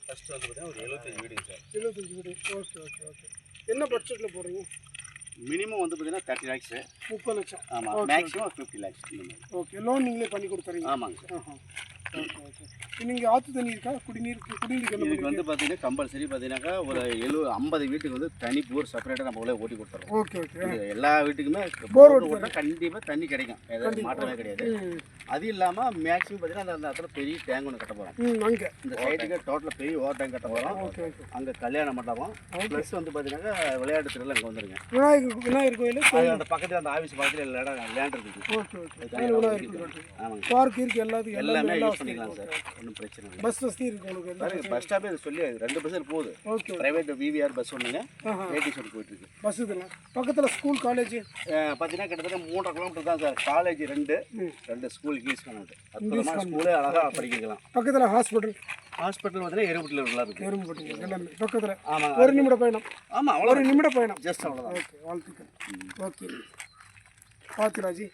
First வந்து பார்த்தீங்கன்னா ஒரு 75 வீடுங்க சார். 75 வீடு. Okay okay okay. என்ன பட்ஜெட்டில் போடுறீங்க? மினிமம் வந்து பார்த்தீங்கன்னா 30 லேக்ஸு. 30 லட்சம். ஆமாம், மேக்ஸிமம் 50 லேக்ஸ் இந்த மாதிரி. ஓகே, லோன் நீங்களே பண்ணி கொடுத்துறீங்க? ஆமாங்க சார். Okay okay. நீங்கள் ஆற்று தண்ணி இருக்கா? குடிநீருக்கு இதுக்கு வந்து பார்த்தீங்கன்னா கம்பல்சரி பார்த்தீங்கன்னாக்கா ஒரு 50 வீட்டுக்கு வந்து தனி போர் செப்பரேட்டாக நம்ம ஓட்டி கொடுத்துறோம். Okay okay. எல்லா வீட்டுக்குமே போர் ஓட்டினா கண்டிப்பாக தண்ணி கிடைக்கும், எதாவது மாற்றமே கிடையாது. அது இல்லாமல் மேக்ஸிமம் பார்த்தீங்கன்னா அந்த இடத்துல பெரிய டேங்க் ஒன்று கட்ட போகிறோம். அங்கே இந்த சைட்டுக்கு டோட்டலாக பெரிய ஓவர் டேங்க் கட்ட போகிறோம். Okay okay. அங்கே கல்யாண மண்டபம் ப்ளஸ் வந்து பார்த்தீங்கன்னா விளையாட்டு திருவிழா அங்கே வந்துருங்க. விநாயகர் கோயில் அந்த பக்கத்தில் அந்த ஆஃபீஸ் பக்கத்தில் எல்லா இடம் லேண்ட் இருக்குது. Okay okay. ஆமாங்க, பார்க் இருக்குது, எல்லாத்துக்கும் எல்லாமே யூஸ் பண்ணிக்கலாம் சார், ஒன்றும் பிரச்சனை இல்லை. பஸ் வசதி இருக்குது உங்களுக்கு? பாருங்க, பஸ் ஸ்டாப்பே சொல்லி 2 பஸ்ஸில் போகுது. ஓகே. பிரைவேட் விவிஆர் பஸ் ஒன்றுங்க, ஏடிசி ஒன்று போயிட்டு இருக்கு. பஸ் இதெல்லாம் பக்கத்தில் ஸ்கூல் காலேஜ் பார்த்தீங்கன்னா கிட்டத்தட்ட 3.5 கிலோமீட்டர் தான் sir. College 2 school English college அற்புதமான ஸ்கூலே அழகாக படிக்கலாம். பக்கத்தில் ஹாஸ்பிட்டல் பார்த்தீங்கன்னா எருபட்டில் இருக்கு. எறும்புப்பட்டி எல்லாமே பக்கத்தில். ஆமாம், 1 நிமிட பயணம். ஆமாம், அவ்வளோ 1 நிமிட பயணம். ஜஸ்ட் அவ்வளோதான். ஓகே, வாழ்த்துக்கள். ஓகே, பார்த்துராஜி.